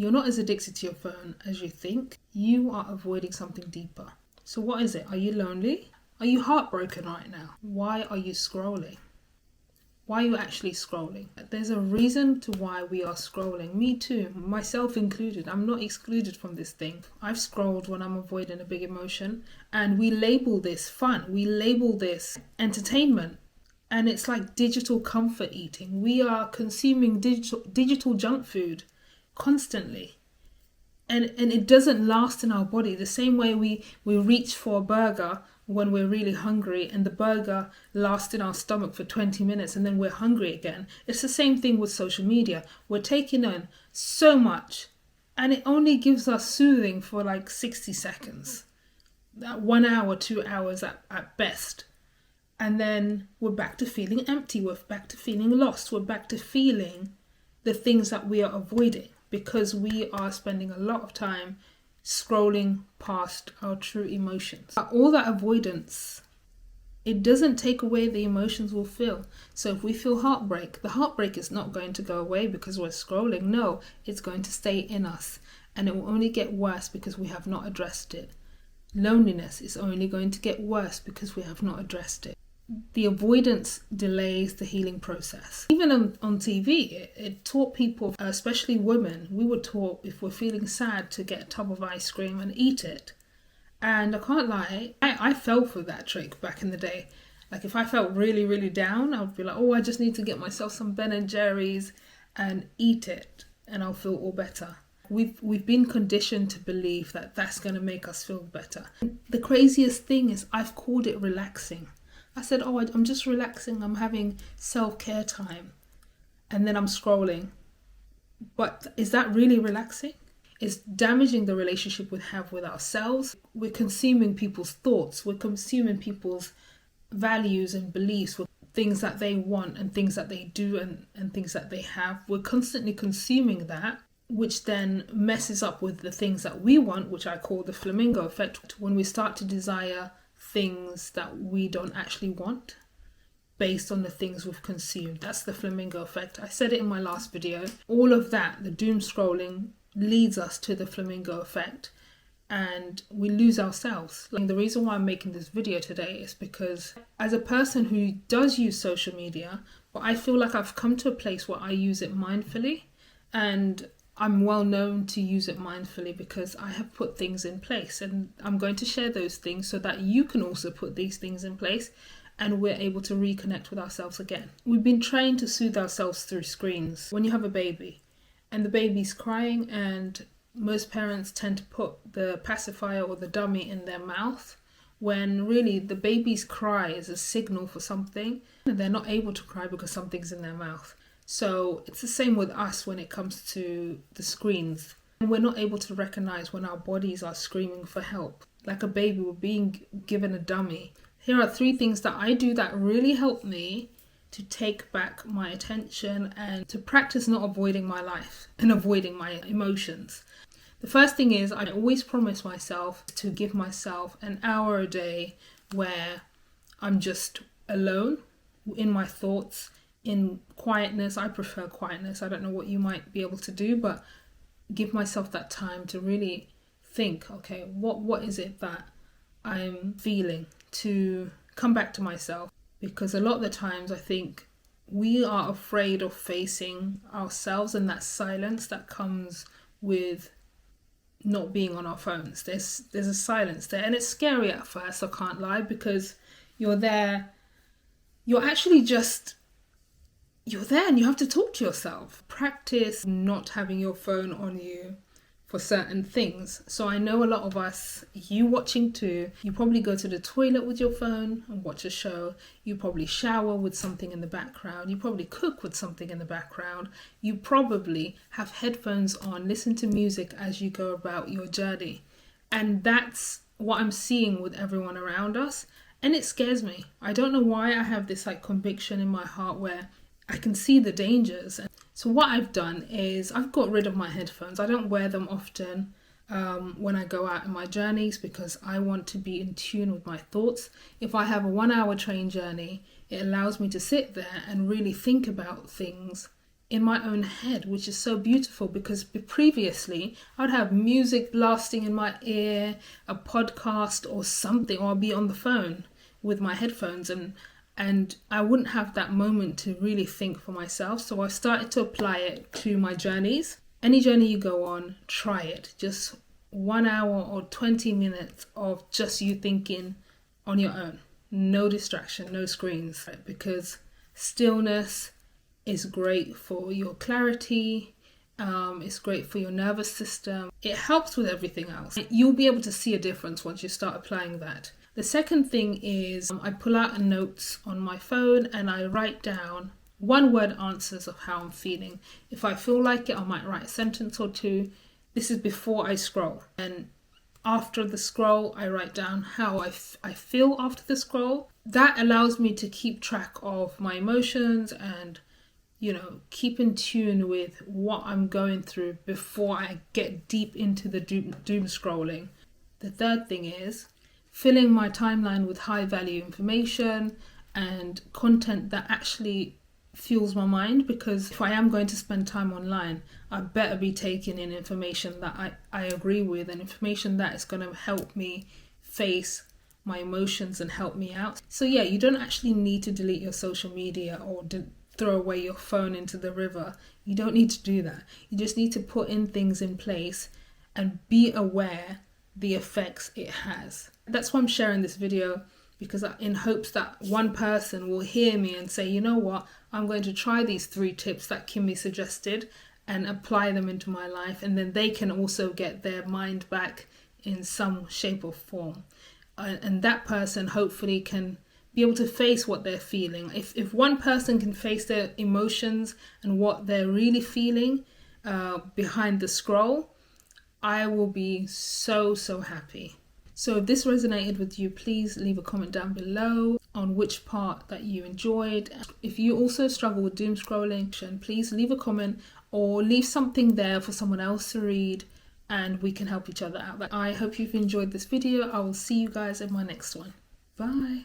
you're not as addicted to your phone as you think. You are avoiding something deeper. So what is it? Are you lonely? Are you heartbroken right now? Why are you scrolling? Why are you actually scrolling? There's a reason to why we are scrolling. Me too, myself included. I'm not excluded from this thing. I've scrolled when I'm avoiding a big emotion, and we label this fun. We label this entertainment. And it's like digital comfort eating. We are consuming digital junk food constantly. And it doesn't last in our body. The same way we reach for a burger when we're really hungry, and the burger lasts in our stomach for 20 minutes and then we're hungry again. It's the same thing with social media. We're taking in so much and it only gives us soothing for like 60 seconds. That 1 hour, 2 hours at best. And then we're back to feeling empty. We're back to feeling lost. We're back to feeling the things that we are avoiding because we are spending a lot of time scrolling past our true emotions. All that avoidance, it doesn't take away the emotions we'll feel. So if we feel heartbreak, the heartbreak is not going to go away because we're scrolling. No, it's going to stay in us, and it will only get worse because we have not addressed it. Loneliness is only going to get worse because we have not addressed it. The avoidance delays the healing process. Even on TV, it taught people, especially women, we were taught if we're feeling sad to get a tub of ice cream and eat it. And I can't lie, I fell for that trick back in the day. Like if I felt really, really down, I would be like, oh, I just need to get myself some Ben & Jerry's and eat it and I'll feel all better. We've been conditioned to believe that that's going to make us feel better. The craziest thing is I've called it relaxing. I said, oh, I'm just relaxing. I'm having self-care time. And then I'm scrolling. But is that really relaxing? It's damaging the relationship we have with ourselves. We're consuming people's thoughts. We're consuming people's values and beliefs with things that they want and things that they do and things that they have. We're constantly consuming that, which then messes up with the things that we want, which I call the flamingo effect. When we start to desire things that we don't actually want based on the things we've consumed. That's the flamingo effect. I said it in my last video. All of that, the doom scrolling, leads us to the flamingo effect and we lose ourselves. Like, the reason why I'm making this video today is because as a person who does use social media, but I feel like I've come to a place where I use it mindfully, and I'm well known to use it mindfully because I have put things in place, and I'm going to share those things so that you can also put these things in place and we're able to reconnect with ourselves again. We've been trained to soothe ourselves through screens. When you have a baby and the baby's crying, and most parents tend to put the pacifier or the dummy in their mouth, when really the baby's cry is a signal for something and they're not able to cry because something's in their mouth. So it's the same with us when it comes to the screens. And we're not able to recognize when our bodies are screaming for help. Like a baby, we're being given a dummy. Here are 3 things that I do that really help me to take back my attention and to practice not avoiding my life and avoiding my emotions. The first thing is I always promise myself to give myself an hour a day where I'm just alone in my thoughts, in quietness. I prefer quietness. I don't know what you might be able to do, but give myself that time to really think, okay, what is it that I'm feeling, to come back to myself. Because a lot of the times I think we are afraid of facing ourselves and that silence that comes with not being on our phones. There's a silence there, and it's scary at first, I can't lie, because you're there, you're actually just you're there and you have to talk to yourself. Practice not having your phone on you for certain things. So I know a lot of us, you watching too, you probably go to the toilet with your phone and watch a show. You probably shower with something in the background. You probably cook with something in the background. You probably have headphones on, listen to music as you go about your journey. And that's what I'm seeing with everyone around us. And it scares me. I don't know why I have this conviction in my heart where I can see the dangers. So what I've done is I've got rid of my headphones. I don't wear them often when I go out on my journeys because I want to be in tune with my thoughts. If I have a 1 hour train journey, it allows me to sit there and really think about things in my own head, which is so beautiful, because previously I'd have music blasting in my ear, a podcast or something, or I'd be on the phone with my headphones, and I wouldn't have that moment to really think for myself. So I started to apply it to my journeys. Any journey you go on, try it. Just 1 hour or 20 minutes of just you thinking on your own. No distraction, no screens, because stillness is great for your clarity. It's great for your nervous system. It helps with everything else. You'll be able to see a difference once you start applying that. The second thing is I pull out a notes on my phone and I write down one word answers of how I'm feeling. If I feel like it, I might write a sentence or two. This is before I scroll. And after the scroll, I write down how I feel after the scroll. That allows me to keep track of my emotions and, keep in tune with what I'm going through before I get deep into the doom scrolling. The third thing is filling my timeline with high value information and content that actually fuels my mind, because if I am going to spend time online, I better be taking in information that I agree with, and information that is going to help me face my emotions and help me out. So yeah, you don't actually need to delete your social media or throw away your phone into the river. You don't need to do that. You just need to put in things in place and be aware the effects it has. That's why I'm sharing this video, because in hopes that one person will hear me and say, you know what, I'm going to try these 3 tips that Kimmi suggested and apply them into my life, and then they can also get their mind back in some shape or form. And that person hopefully can be able to face what they're feeling. If one person can face their emotions and what they're really feeling behind the scroll, I will be so happy. So if this resonated with you, please leave a comment down below on which part that you enjoyed. If you also struggle with doom scrolling, please leave a comment or leave something there for someone else to read, and we can help each other out. I hope you've enjoyed this video. I will see you guys in my next one. Bye.